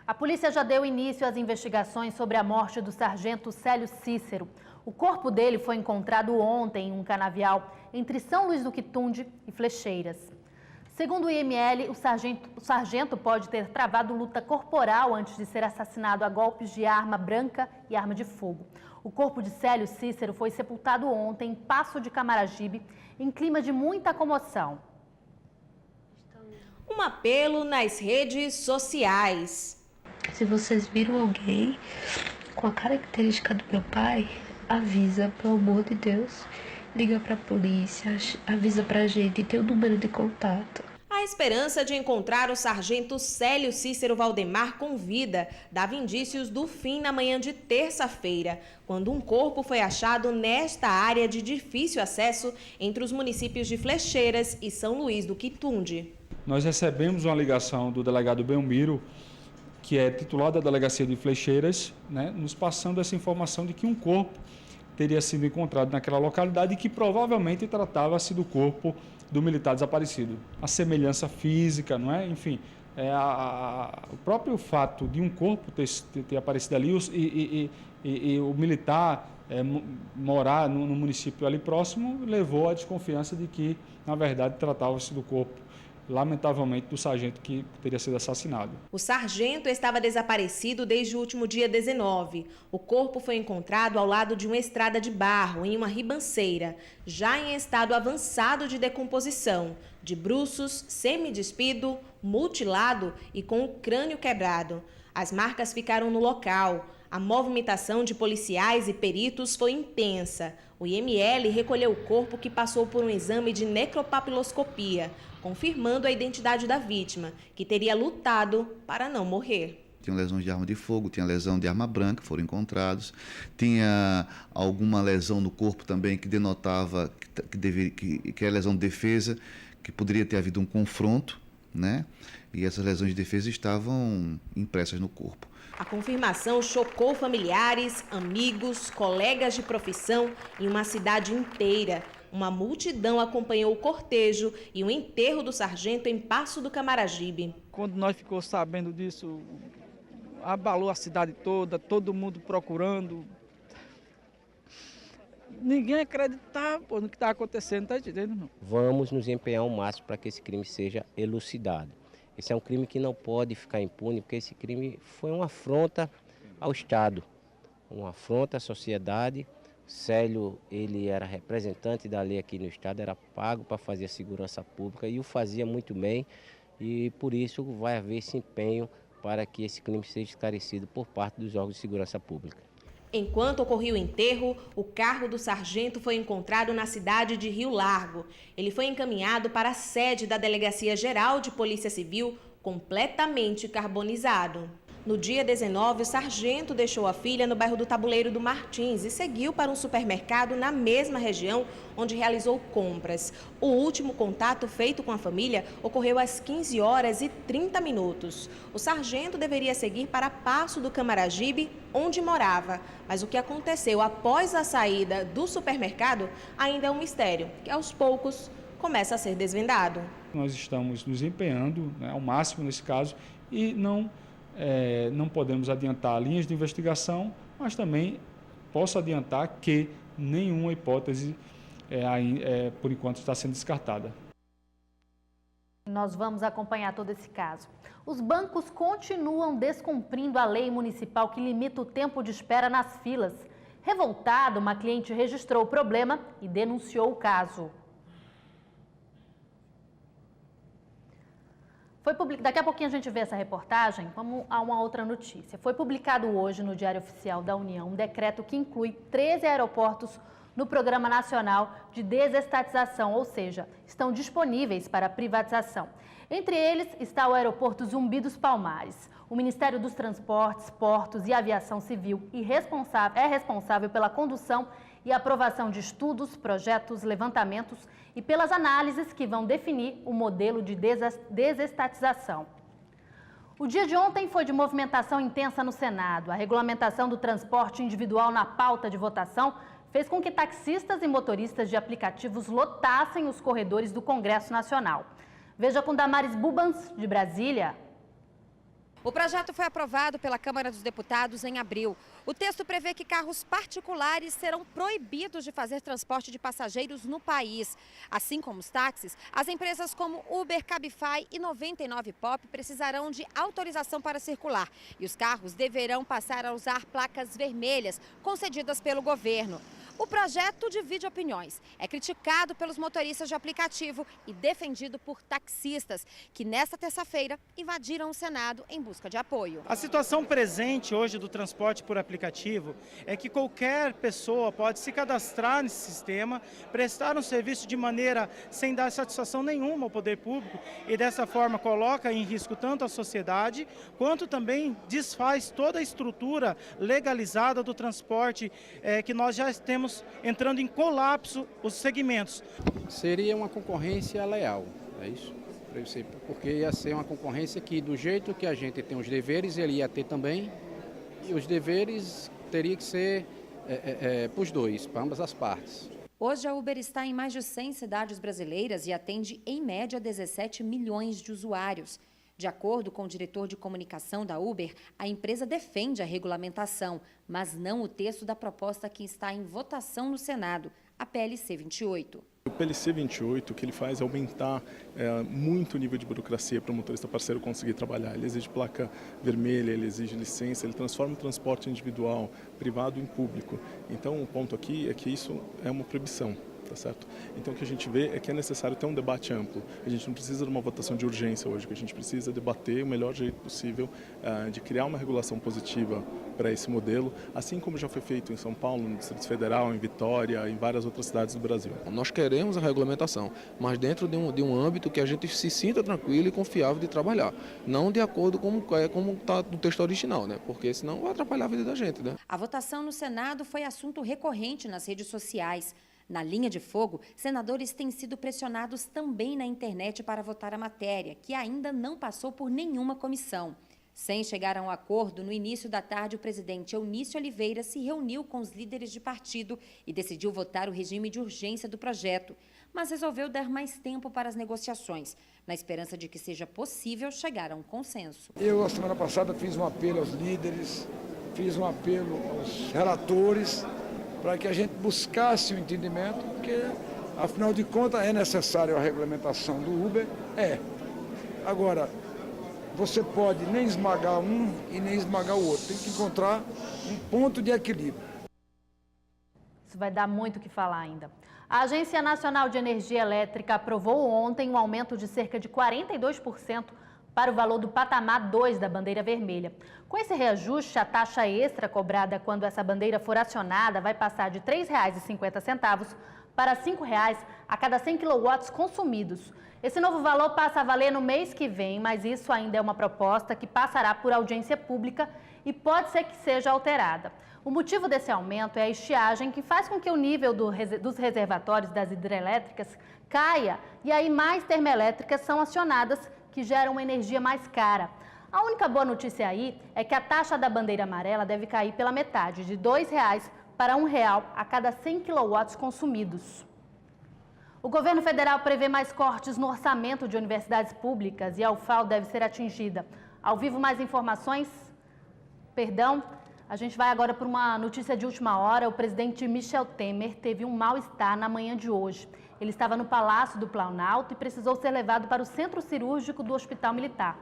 A polícia já deu início às investigações sobre a morte do sargento Célio Cícero. O corpo dele foi encontrado ontem em um canavial entre São Luís do Quitunde e Flecheiras. Segundo o IML, o sargento pode ter travado luta corporal antes de ser assassinado a golpes de arma branca e arma de fogo. O corpo de Célio Cícero foi sepultado ontem em Passo de Camaragibe, em clima de muita comoção. Um apelo nas redes sociais. Se vocês viram alguém com a característica do meu pai, avisa, pelo amor de Deus. Liga pra polícia, avisa pra gente, tem o número de contato. A esperança de encontrar o sargento Célio Cícero Valdemar com vida dava indícios do fim na manhã de terça-feira, quando um corpo foi achado nesta área de difícil acesso entre os municípios de Flecheiras e São Luís do Quitunde. Nós recebemos uma ligação do delegado Belmiro, que é titular da delegacia de Flecheiras, nos passando essa informação de que um corpo teria sido encontrado naquela localidade e que provavelmente tratava-se do corpo do militar desaparecido. A semelhança física, enfim, o próprio fato de um corpo ter aparecido ali e o militar morar no município ali próximo levou à desconfiança de que, na verdade, tratava-se do corpo, lamentavelmente, do sargento que teria sido assassinado. O sargento estava desaparecido desde o último dia 19. O corpo foi encontrado ao lado de uma estrada de barro, em uma ribanceira, já em estado avançado de decomposição, de bruços, semi-despido, mutilado e com o crânio quebrado. As marcas ficaram no local. A movimentação de policiais e peritos foi intensa. O IML recolheu o corpo, que passou por um exame de necropapiloscopia, confirmando a identidade da vítima, que teria lutado para não morrer. Tinha lesões de arma de fogo, tinha lesão de arma branca, foram encontrados. Tinha alguma lesão no corpo também que denotava que é lesão de defesa, que poderia ter havido um confronto, E essas lesões de defesa estavam impressas no corpo. A confirmação chocou familiares, amigos, colegas de profissão e uma cidade inteira. Uma multidão acompanhou o cortejo e o enterro do sargento em Passo do Camaragibe. Quando nós ficamos sabendo disso, abalou a cidade toda, todo mundo procurando. Ninguém acreditava no que está acontecendo, tá entendendo? Não? Vamos nos empenhar ao máximo para que esse crime seja elucidado. Esse é um crime que não pode ficar impune, porque esse crime foi uma afronta ao Estado, uma afronta à sociedade. Célio, ele era representante da lei aqui no Estado, era pago para fazer a segurança pública e o fazia muito bem. E por isso vai haver esse empenho para que esse crime seja esclarecido por parte dos órgãos de segurança pública. Enquanto ocorria o enterro, o carro do sargento foi encontrado na cidade de Rio Largo. Ele foi encaminhado para a sede da Delegacia Geral de Polícia Civil, completamente carbonizado. No dia 19, o sargento deixou a filha no bairro do Tabuleiro do Martins e seguiu para um supermercado na mesma região, onde realizou compras. O último contato feito com a família ocorreu às 15h30. O sargento deveria seguir para Passo do Camaragibe, onde morava. Mas o que aconteceu após a saída do supermercado ainda é um mistério, que aos poucos começa a ser desvendado. Nós estamos nos empenhando, ao máximo nesse caso, e não podemos adiantar linhas de investigação, mas também posso adiantar que nenhuma hipótese, por enquanto, está sendo descartada. Nós vamos acompanhar todo esse caso. Os bancos continuam descumprindo a lei municipal que limita o tempo de espera nas filas. Revoltada, uma cliente registrou o problema e denunciou o caso. Daqui a pouquinho a gente vê essa reportagem. Vamos a uma outra notícia. Foi publicado hoje no Diário Oficial da União um decreto que inclui 13 aeroportos no Programa Nacional de Desestatização, ou seja, estão disponíveis para privatização. Entre eles está o Aeroporto Zumbi dos Palmares. O Ministério dos Transportes, Portos e Aviação Civil é responsável pela condução e aprovação de estudos, projetos, levantamentos e pelas análises que vão definir o modelo de desestatização. O dia de ontem foi de movimentação intensa no Senado. A regulamentação do transporte individual na pauta de votação fez com que taxistas e motoristas de aplicativos lotassem os corredores do Congresso Nacional. Veja com Damares Bubans, de Brasília. O projeto foi aprovado pela Câmara dos Deputados em abril. O texto prevê que carros particulares serão proibidos de fazer transporte de passageiros no país. Assim como os táxis, as empresas como Uber, Cabify e 99pop precisarão de autorização para circular. E os carros deverão passar a usar placas vermelhas concedidas pelo governo. O projeto divide opiniões. É criticado pelos motoristas de aplicativo e defendido por taxistas, que nesta terça-feira invadiram o Senado em busca de apoio. A situação presente hoje do transporte por aplicativo é que qualquer pessoa pode se cadastrar nesse sistema, prestar um serviço de maneira sem dar satisfação nenhuma ao poder público e dessa forma coloca em risco tanto a sociedade quanto também desfaz toda a estrutura legalizada do transporte que nós já temos entrando em colapso os segmentos. Seria uma concorrência leal, é isso? Porque ia ser uma concorrência que, do jeito que a gente tem os deveres, ele ia ter também, e os deveres teria que ser para os dois, para ambas as partes. Hoje a Uber está em mais de 100 cidades brasileiras e atende, em média, 17 milhões de usuários. De acordo com o diretor de comunicação da Uber, a empresa defende a regulamentação, mas não o texto da proposta que está em votação no Senado, a PLC 28. O PLC 28, o que ele faz é aumentar muito o nível de burocracia para o motorista parceiro conseguir trabalhar. Ele exige placa vermelha, ele exige licença, ele transforma o transporte individual, privado em público. Então o ponto aqui é que isso é uma proibição. Tá certo? Então o que a gente vê é que é necessário ter um debate amplo. A gente não precisa de uma votação de urgência hoje, que a gente precisa debater o melhor jeito possível de criar uma regulação positiva para esse modelo, assim como já foi feito em São Paulo, no Distrito Federal, em Vitória, em várias outras cidades do Brasil. Nós queremos a regulamentação, mas dentro de um âmbito que a gente se sinta tranquilo e confiável de trabalhar, não de acordo com como está no texto original, né? Porque senão vai atrapalhar a vida da gente, né? A votação no Senado foi assunto recorrente nas redes sociais. Na linha de fogo, senadores têm sido pressionados também na internet para votar a matéria, que ainda não passou por nenhuma comissão. Sem chegar a um acordo, no início da tarde, o presidente Eunício Oliveira se reuniu com os líderes de partido e decidiu votar o regime de urgência do projeto, mas resolveu dar mais tempo para as negociações, na esperança de que seja possível chegar a um consenso. Eu, a semana passada, fiz um apelo aos líderes, fiz um apelo aos relatores, para que a gente buscasse o entendimento, porque, afinal de contas, é necessário a regulamentação do Uber. Agora, você pode nem esmagar um e nem esmagar o outro. Tem que encontrar um ponto de equilíbrio. Isso vai dar muito o que falar ainda. A Agência Nacional de Energia Elétrica aprovou ontem um aumento de cerca de 42% para o valor do patamar 2 da bandeira vermelha. Com esse reajuste, a taxa extra cobrada quando essa bandeira for acionada vai passar de R$ 3,50 para R$ 5,00 a cada 100 kW consumidos. Esse novo valor passa a valer no mês que vem, mas isso ainda é uma proposta que passará por audiência pública e pode ser que seja alterada. O motivo desse aumento é a estiagem, que faz com que o nível dos reservatórios das hidrelétricas caia e aí mais termoelétricas são acionadas, que geram uma energia mais cara. A única boa notícia aí é que a taxa da bandeira amarela deve cair pela metade, de R$ 2,00 para R$ 1,00 a cada 100 kW consumidos. O governo federal prevê mais cortes no orçamento de universidades públicas e a UFAL deve ser atingida. Ao vivo, mais informações? A gente vai agora para uma notícia de última hora. O presidente Michel Temer teve um mal-estar na manhã de hoje. Ele estava no Palácio do Planalto e precisou ser levado para o centro cirúrgico do Hospital Militar.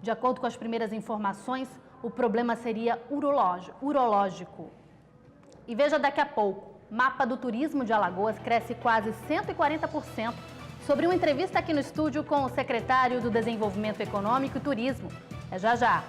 De acordo com as primeiras informações, o problema seria urológico. E veja daqui a pouco, mapa do turismo de Alagoas cresce quase 140% sobre uma entrevista aqui no estúdio com o secretário do Desenvolvimento Econômico e Turismo. É já já.